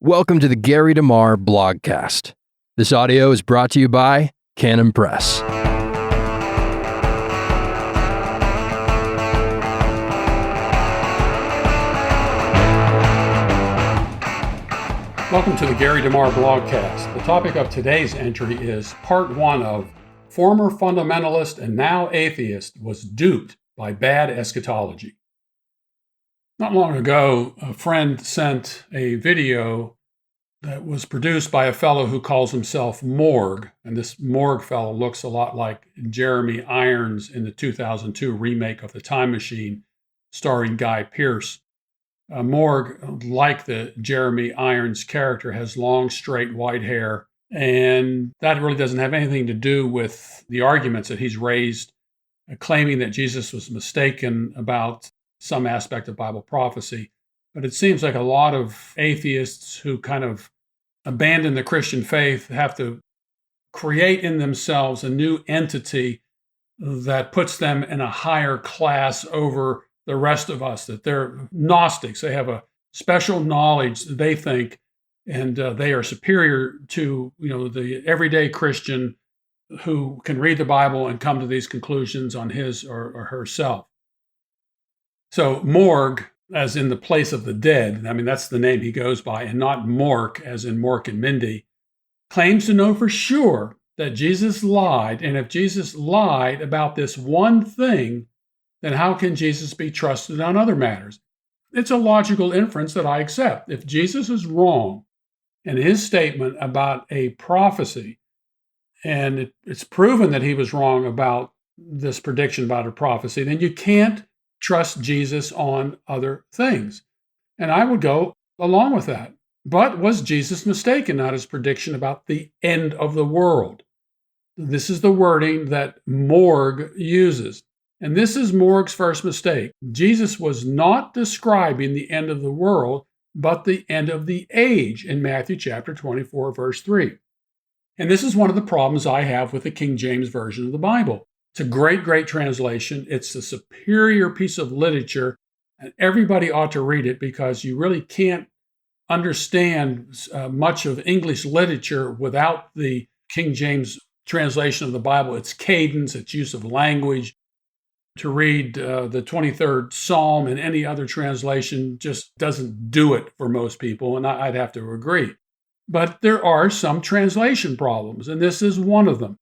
Welcome to the Gary Demar blogcast. This audio is brought to you by Canon Press. Welcome to the Gary Demar blogcast. The topic of today's entry is part one of Former Fundamentalist and Now Atheist Was Duped by Bad Eschatology. Not long ago, a friend sent a video that was produced by a fellow who calls himself Morg. And this Morg fellow looks a lot like Jeremy Irons in the 2002 remake of The Time Machine, starring Guy Pearce. Morg, like the Jeremy Irons character, has long, straight, white hair. And that really doesn't have anything to do with the arguments that he's raised, claiming that Jesus was mistaken about some aspect of Bible prophecy. But it seems like a lot of atheists who kind of abandon the Christian faith have to create in themselves a new entity that puts them in a higher class over the rest of us, that they're Gnostics. They have a special knowledge, they think, and they are superior to the everyday Christian who can read the Bible and come to these conclusions on his or herself. So Morg, as in the place of the dead, I mean, that's the name he goes by, and not Mork, as in Mork and Mindy, claims to know for sure that Jesus lied. And if Jesus lied about this one thing, then how can Jesus be trusted on other matters? It's a logical inference that I accept. If Jesus is wrong in his statement about a prophecy, and it's proven that he was wrong about this prediction about a prophecy, then you can't trust Jesus on other things. And I would go along with that. But was Jesus mistaken about his prediction about the end of the world? This is the wording that Morg uses. And this is Morg's first mistake. Jesus was not describing the end of the world, but the end of the age in Matthew chapter 24, verse 3. And this is one of the problems I have with the King James Version of the Bible. It's a great, great translation. It's a superior piece of literature, and everybody ought to read it because you really can't understand much of English literature without the King James translation of the Bible. Its cadence, its use of language. To read the 23rd Psalm in any other translation just doesn't do it for most people, and I'd have to agree. But there are some translation problems, and this is one of them.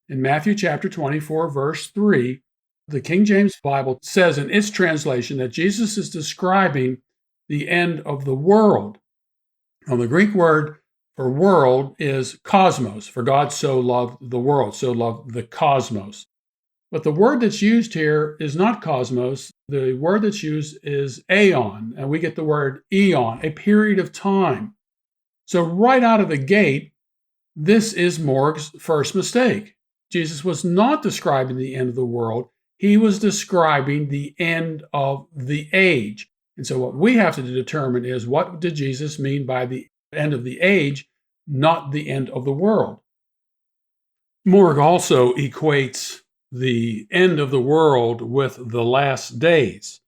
In Matthew chapter 24, verse 3, the King James Bible says in its translation that Jesus is describing the end of the world. Now, the Greek word for world is cosmos, for God so loved the world, so loved the cosmos. But the word that's used here is not cosmos. The word that's used is aeon, and we get the word eon, a period of time. So right out of the gate, this is Morg's first mistake. Jesus was not describing the end of the world. He was describing the end of the age. And so what we have to determine is, what did Jesus mean by the end of the age, not the end of the world? Morg also equates the end of the world with the last days.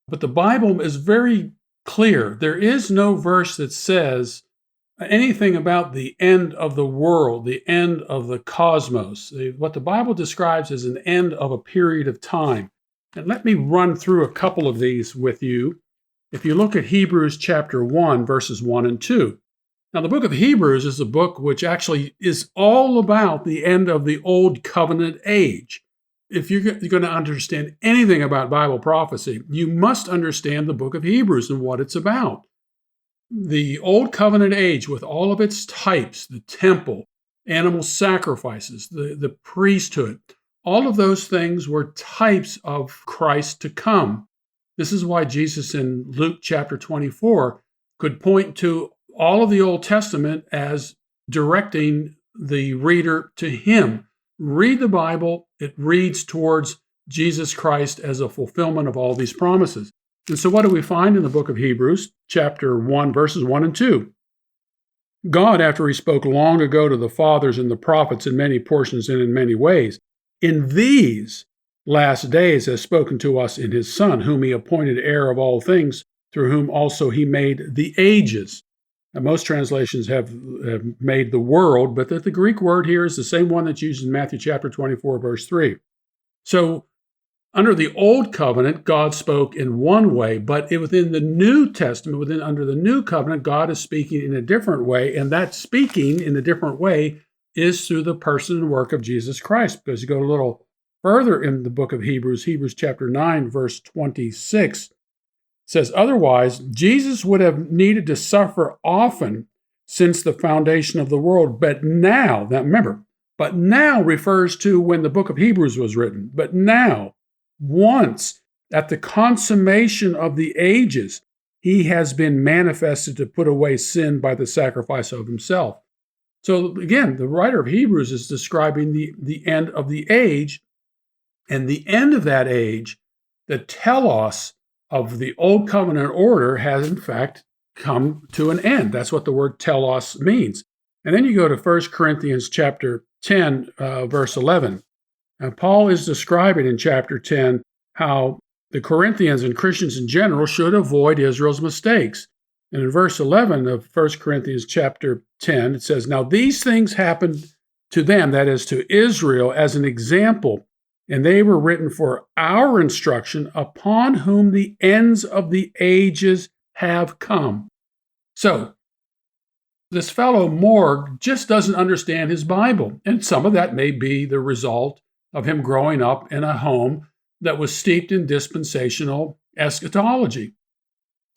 But the Bible is very clear. There is no verse that says anything about the end of the world, the end of the cosmos. What the Bible describes as an end of a period of time. And let me run through a couple of these with you. If you look at Hebrews chapter 1, verses 1 and 2. Now, the book of Hebrews is a book which actually is all about the end of the Old Covenant age. If you're going to understand anything about Bible prophecy, you must understand the book of Hebrews and what it's about. The Old Covenant age, with all of its types, the temple, animal sacrifices, the priesthood, all of those things were types of Christ to come. This is why Jesus in Luke chapter 24 could point to all of the Old Testament as directing the reader to him. Read the Bible, it reads towards Jesus Christ as a fulfillment of all these promises. And so what do we find in the book of Hebrews, chapter 1, verses 1 and 2? God, after he spoke long ago to the fathers and the prophets in many portions and in many ways, in these last days has spoken to us in his Son, whom he appointed heir of all things, through whom also he made the ages. Most translations have made the world, but the Greek word here is the same one that's used in Matthew chapter 24, verse 3. So under the Old Covenant, God spoke in one way, but within the New Testament, under the New Covenant, God is speaking in a different way, and that speaking in a different way is through the person and work of Jesus Christ. Because you go a little further in the book of Hebrews chapter 9, verse 26, says, otherwise, Jesus would have needed to suffer often since the foundation of the world. But now refers to when the book of Hebrews was written. But now, once at the consummation of the ages, he has been manifested to put away sin by the sacrifice of himself. So again, the writer of Hebrews is describing the end of the age, and the end of that age, the telos of the Old Covenant order has in fact come to an end. That's what the word telos means. And then you go to 1 Corinthians chapter 10, verse 11. And Paul is describing in chapter 10 how the Corinthians and Christians in general should avoid Israel's mistakes. And in verse 11 of 1 Corinthians chapter 10, it says, now these things happened to them, that is to Israel, as an example, and they were written for our instruction, upon whom the ends of the ages have come. So, this fellow Morg just doesn't understand his Bible. And some of that may be the result of him growing up in a home that was steeped in dispensational eschatology.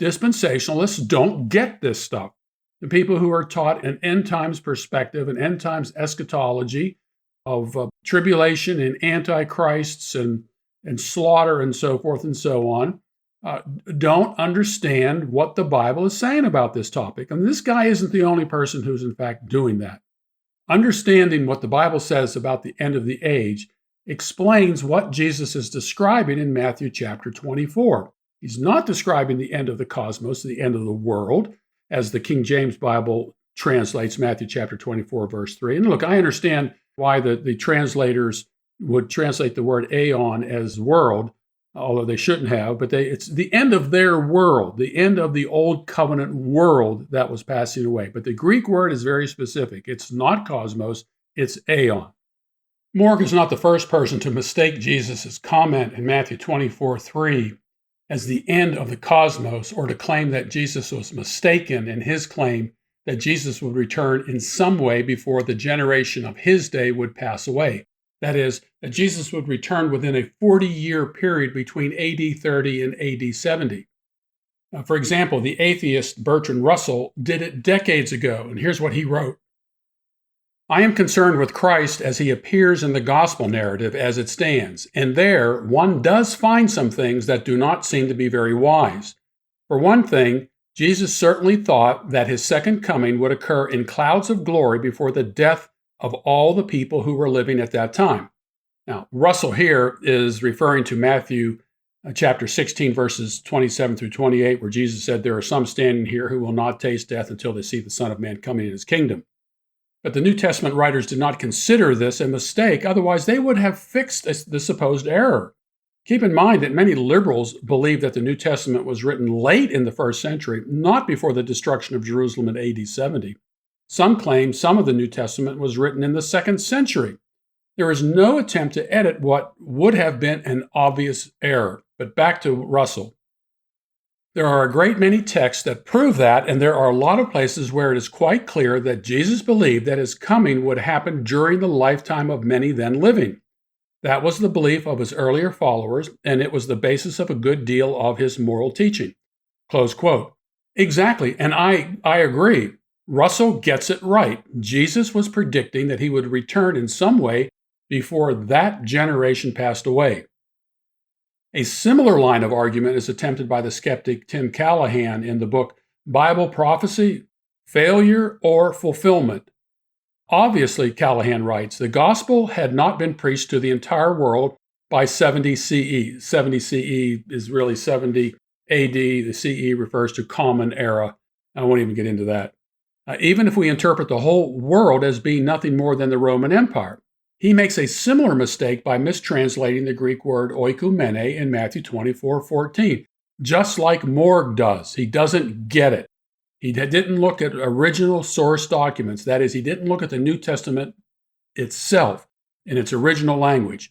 Dispensationalists don't get this stuff. The people who are taught an end times perspective, an end times eschatology, of tribulation and antichrists and slaughter and so forth and so on, don't understand what the Bible is saying about this topic. And this guy isn't the only person who's in fact doing that. Understanding what the Bible says about the end of the age explains what Jesus is describing in Matthew chapter 24. He's not describing the end of the cosmos, the end of the world, as the King James Bible translates Matthew chapter 24, verse 3. And look, I understand why the translators would translate the word aeon as world, although they shouldn't have, but it's the end of their world, the end of the Old Covenant world that was passing away. But the Greek word is very specific. It's not cosmos, it's aeon. Morg is not the first person to mistake Jesus' comment in Matthew 24:3 as the end of the cosmos, or to claim that Jesus was mistaken in his claim that Jesus would return in some way before the generation of his day would pass away. That is, that Jesus would return within a 40-year period between AD 30 and AD 70. For example, the atheist Bertrand Russell did it decades ago, and here's what he wrote. I am concerned with Christ as he appears in the gospel narrative as it stands, and there one does find some things that do not seem to be very wise. For one thing, Jesus certainly thought that his second coming would occur in clouds of glory before the death of all the people who were living at that time. Now, Russell here is referring to Matthew chapter 16, verses 27 through 28, where Jesus said, there are some standing here who will not taste death until they see the Son of Man coming in his kingdom. But the New Testament writers did not consider this a mistake, otherwise they would have fixed the supposed error. Keep in mind that many liberals believe that the New Testament was written late in the first century, not before the destruction of Jerusalem in AD 70. Some claim some of the New Testament was written in the 2nd century. There is no attempt to edit what would have been an obvious error. But back to Russell. There are a great many texts that prove that, and there are a lot of places where it is quite clear that Jesus believed that his coming would happen during the lifetime of many then living. That was the belief of his earlier followers, and it was the basis of a good deal of his moral teaching. Close quote. Exactly, and I agree. Russell gets it right. Jesus was predicting that he would return in some way before that generation passed away. A similar line of argument is attempted by the skeptic Tim Callahan in the book Bible Prophecy, Failure or Fulfillment. Obviously, Callahan writes, the gospel had not been preached to the entire world by 70 CE. 70 CE is really 70 AD. The CE refers to Common Era. I won't even get into that. Even if we interpret the whole world as being nothing more than the Roman Empire. He makes a similar mistake by mistranslating the Greek word oikumene in Matthew 24:14, just like Morg does. He doesn't get it. He didn't look at original source documents. That is, he didn't look at the New Testament itself in its original language.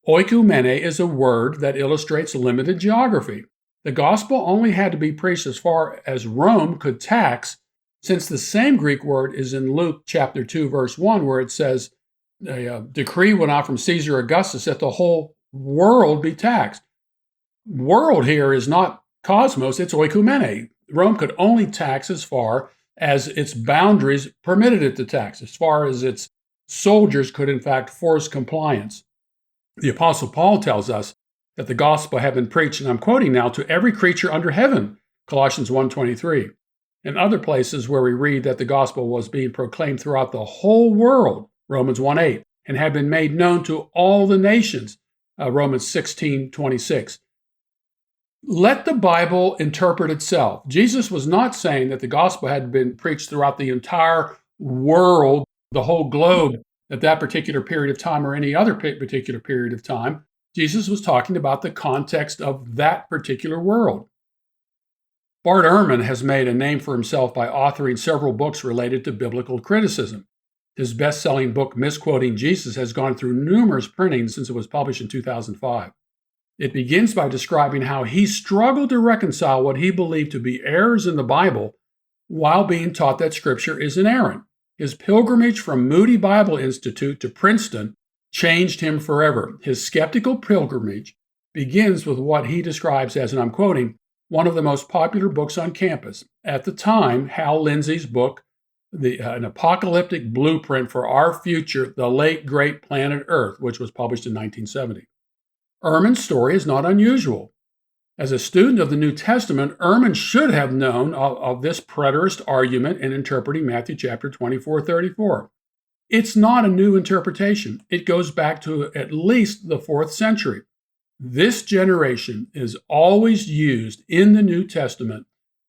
Oikumene is a word that illustrates limited geography. The gospel only had to be preached as far as Rome could tax, since the same Greek word is in Luke chapter 2, verse 1, where it says, a decree went out from Caesar Augustus that the whole world be taxed. World here is not cosmos, it's oikumene. Rome could only tax as far as its boundaries permitted it to tax, as far as its soldiers could in fact force compliance. The Apostle Paul tells us that the gospel had been preached, and I'm quoting now, to every creature under heaven, Colossians 1:23. And other places where we read that the gospel was being proclaimed throughout the whole world, Romans 1:8, and had been made known to all the nations, Romans 16:26. Let the Bible interpret itself. Jesus was not saying that the gospel had been preached throughout the entire world, the whole globe, at that particular period of time or any other particular period of time. Jesus was talking about the context of that particular world. Bart Ehrman has made a name for himself by authoring several books related to biblical criticism. His best-selling book, Misquoting Jesus, has gone through numerous printings since it was published in 2005. It begins by describing how he struggled to reconcile what he believed to be errors in the Bible while being taught that Scripture is inerrant. His pilgrimage from Moody Bible Institute to Princeton changed him forever. His skeptical pilgrimage begins with what he describes as, and I'm quoting, one of the most popular books on campus. At the time, Hal Lindsey's book, An Apocalyptic Blueprint for Our Future, The Late Great Planet Earth, which was published in 1970. Ehrman's story is not unusual. As a student of the New Testament, Ehrman should have known of this preterist argument in interpreting Matthew chapter 24:34. It's not a new interpretation. It goes back to at least the 4th century. This generation is always used in the New Testament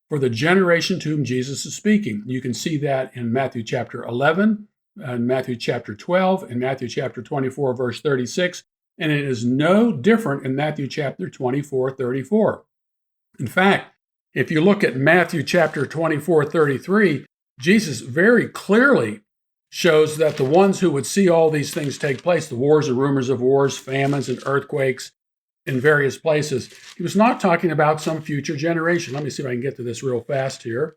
for the generation to whom Jesus is speaking. You can see that in Matthew chapter 11, and Matthew chapter 12, and Matthew chapter 24, verse 36, and it is no different in Matthew chapter 24:34. In fact, if you look at Matthew chapter 24:33, Jesus very clearly shows that the ones who would see all these things take place, the wars and rumors of wars, famines and earthquakes in various places, he was not talking about some future generation. Let me see if I can get to this real fast here.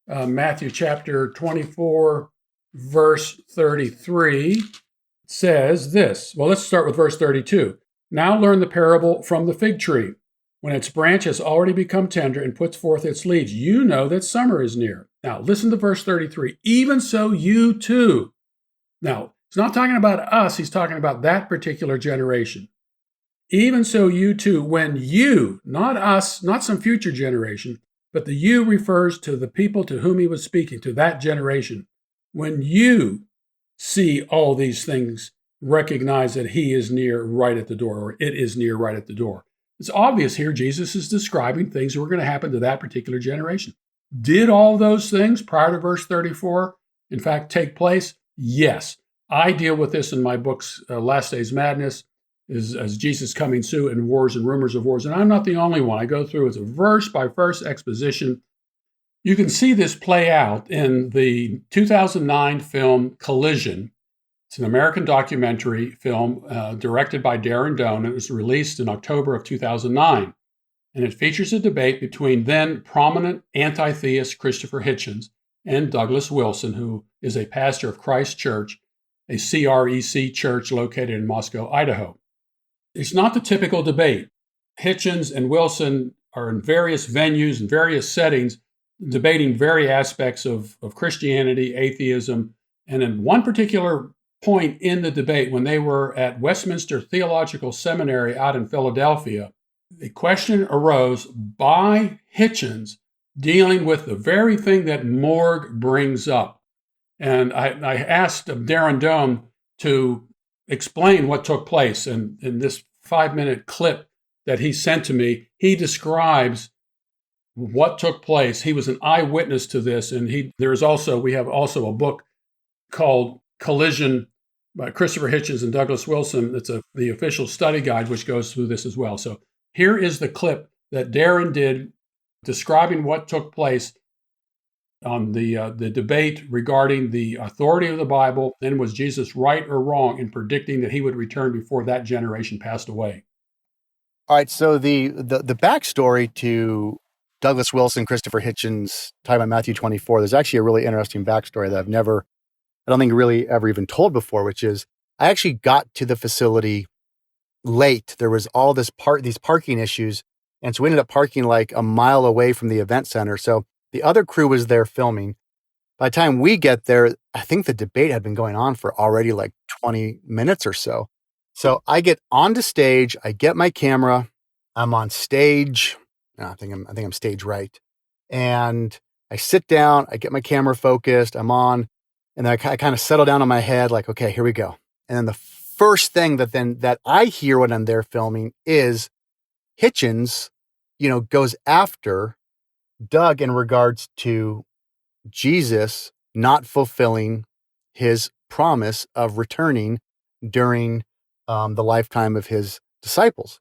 Matthew chapter 24, verse 33 says this. Well, let's start with verse 32. Now learn the parable from the fig tree. When its branch has already become tender and puts forth its leaves, you know that summer is near. Now, listen to verse 33. Even so, you too. Now, he's not talking about us. He's talking about that particular generation. Even so, you too, when you, not us, not some future generation, but the you refers to the people to whom he was speaking, to that generation. When you see all these things, recognize that he is near right at the door, or it is near right at the door. It's obvious here Jesus is describing things that were going to happen to that particular generation. Did all those things prior to verse 34, in fact, take place? Yes. I deal with this in my books, Last Days Madness, as Jesus Coming Soon, and Wars and Rumors of Wars. And I'm not the only one. I go through as a verse-by-verse exposition. You can see this play out in the 2009 film Collision. It's an American documentary film directed by Darren Doan. It was released in October of 2009. And it features a debate between then prominent anti-theist Christopher Hitchens and Douglas Wilson, who is a pastor of Christ Church, a CREC church located in Moscow, Idaho. It's not the typical debate. Hitchens and Wilson are in various venues and various settings debating various aspects of Christianity, atheism, and in one particular point in the debate, when they were at Westminster Theological Seminary out in Philadelphia, the question arose by Hitchens dealing with the very thing that Morgue brings up. And I asked Darren Doan to explain what took place. And in this 5-minute clip that he sent to me, he describes what took place. He was an eyewitness to this. And we have also a book called Collision by Christopher Hitchens and Douglas Wilson. It's the official study guide, which goes through this as well. So here is the clip that Darren did describing what took place on the debate regarding the authority of the Bible. Then, was Jesus right or wrong in predicting that he would return before that generation passed away? All right, so the backstory to Douglas Wilson, Christopher Hitchens, talking about Matthew 24, there's actually a really interesting backstory that I don't think really ever even told before, which is I actually got to the facility late. There was all these parking issues. And so we ended up parking like a mile away from the event center. So the other crew was there filming. By the time we get there, I think the debate had been going on for already like 20 minutes or so. So I get onto stage, I get my camera, I'm on stage. I think I'm stage right. And I sit down, I get my camera focused, I'm on, and then I kind of settle down on my head, like, okay, here we go. And then the first thing that I hear when I'm there filming is Hitchens, goes after Doug in regards to Jesus not fulfilling his promise of returning during the lifetime of his disciples.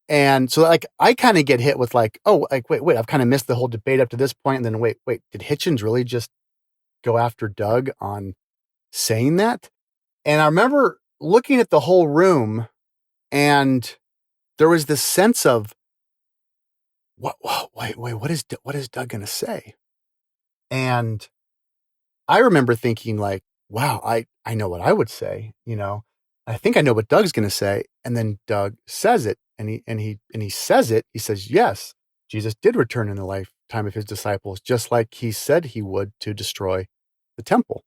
And so like, I kind of get hit with like, oh, like, wait, I've kind of missed the whole debate up to this point. And then wait, did Hitchens really just go after Doug on saying that? And I remember looking at the whole room and there was this sense of, wait, what is Doug going to say? And I remember thinking like, wow, I know what I would say, I think I know what Doug's going to say. And then Doug says it and he says it. He says, yes, Jesus did return in the lifetime of his disciples, just like he said he would to destroy the temple.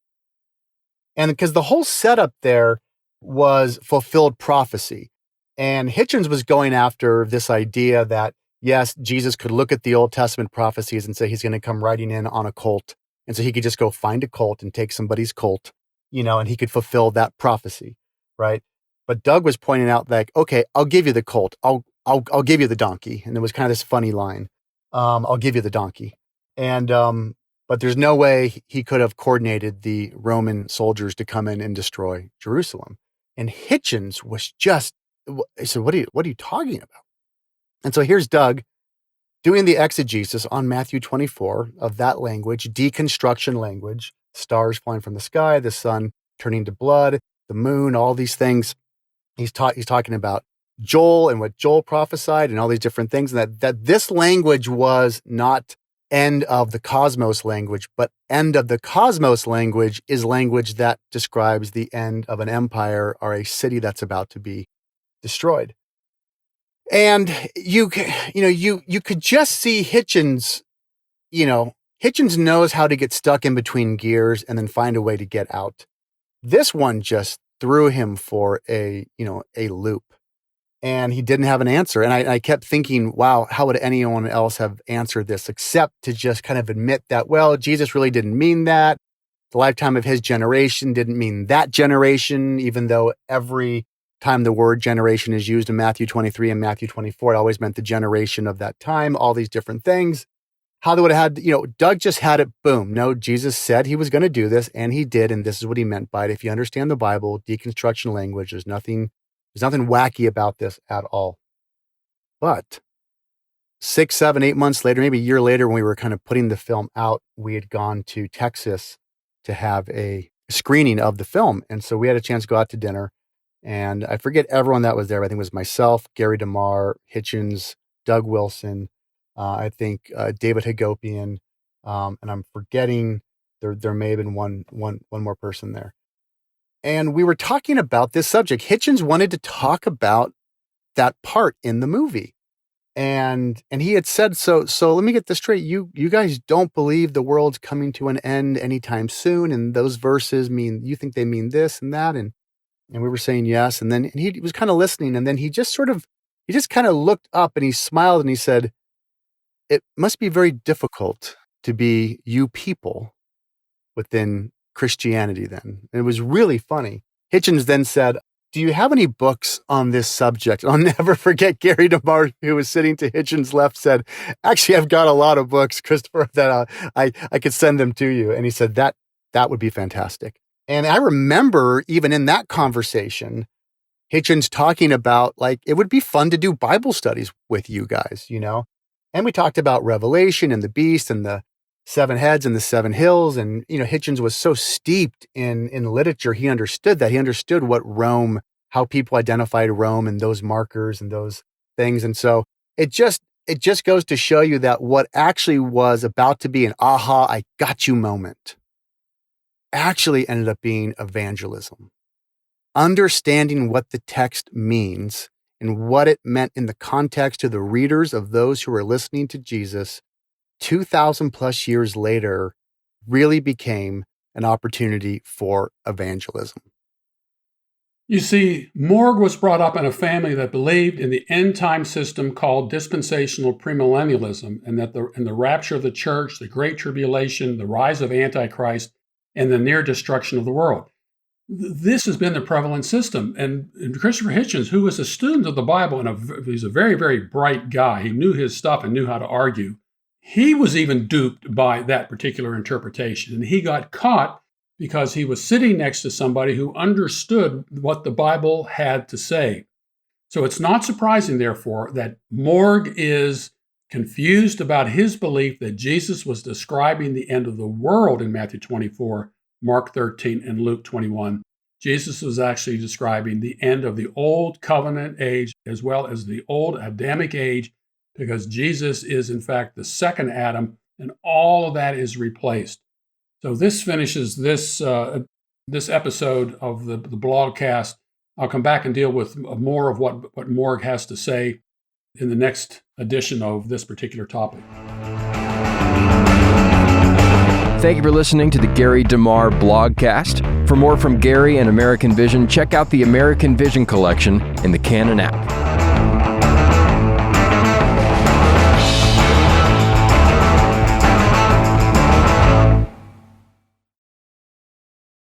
And because the whole setup there was fulfilled prophecy. And Hitchens was going after this idea that, yes, Jesus could look at the Old Testament prophecies and say he's going to come riding in on a colt. And so he could just go find a colt and take somebody's colt, and he could fulfill that prophecy, right? But Doug was pointing out like, okay, I'll give you the colt. I'll give you the donkey. And there was kind of this funny line. I'll give you the donkey. And, but there's no way he could have coordinated the Roman soldiers to come in and destroy Jerusalem. And Hitchens was just, I said, what are you talking about? And so here's Doug doing the exegesis on Matthew 24 of that language, deconstruction language, stars falling from the sky, the sun turning to blood, the moon, all these things. He's talking about Joel and what Joel prophesied and all these different things. And that this language was not end of the cosmos language, but end of the cosmos language is language that describes the end of an empire or a city that's about to be destroyed. And you could just see Hitchens, Hitchens knows how to get stuck in between gears and then find a way to get out. This one just threw him for a loop, and he didn't have an answer. And I kept thinking, wow, how would anyone else have answered this except to just kind of admit that, well, Jesus really didn't mean that. The lifetime of his generation didn't mean that generation, even though every time the word generation is used in Matthew 23 and Matthew 24, it always meant the generation of that time, all these different things. How they would have had, Doug just had it, boom. No, Jesus said he was going to do this, and he did, and this is what he meant by it. If you understand the Bible, deconstruction language, there's nothing wacky about this at all. But 6, 7, 8 months later, maybe a year later, when we were kind of putting the film out, we had gone to Texas to have a screening of the film. And so we had a chance to go out to dinner. And I forget everyone that was there. I think it was myself, Gary Demar, Hitchens, Doug Wilson, I think David Hagopian, and I'm forgetting there may have been one more person there. And we were talking about this subject. Hitchens wanted to talk about that part in the movie. And he had said, so let me get this straight. You guys don't believe the world's coming to an end anytime soon. And those verses you think they mean this and that. And we were saying yes. And then he was kind of listening. And then he just kind of looked up and he smiled and he said, it must be very difficult to be you people within Christianity then. And it was really funny. Hitchens then said, do you have any books on this subject? And I'll never forget Gary Demar, who was sitting to Hitchens' left, said, actually, I've got a lot of books, Christopher, that I could send them to you. And he said, that would be fantastic. And I remember even in that conversation, Hitchens talking about like, it would be fun to do Bible studies with you guys, And we talked about Revelation and the beast and the seven heads and the seven hills. And, Hitchens was so steeped in literature. He understood that. He understood what Rome, how people identified Rome and those markers and those things. And so it just goes to show you that what actually was about to be an aha, I got you moment actually ended up being evangelism. Understanding what the text means and what it meant in the context to the readers of those who were listening to Jesus 2,000 plus years later really became an opportunity for evangelism. You see, Morg was brought up in a family that believed in the end-time system called dispensational premillennialism, and that in the rapture of the church, the Great Tribulation, the rise of Antichrist, and the near destruction of the world. This has been the prevalent system. And Christopher Hitchens, who was a student of the Bible, and he's a very, very bright guy, he knew his stuff and knew how to argue, he was even duped by that particular interpretation. And he got caught because he was sitting next to somebody who understood what the Bible had to say. So it's not surprising, therefore, that Morg is confused about his belief that Jesus was describing the end of the world in Matthew 24, Mark 13, and Luke 21. Jesus was actually describing the end of the old covenant age as well as the old Adamic age, because Jesus is, in fact, the second Adam, and all of that is replaced. So this finishes this episode of the blogcast. I'll come back and deal with more of what Morg has to say in the next edition of this particular topic. Thank you for listening to the Gary Demar blogcast. For more from Gary and American Vision, check out the American Vision collection in the Canon app.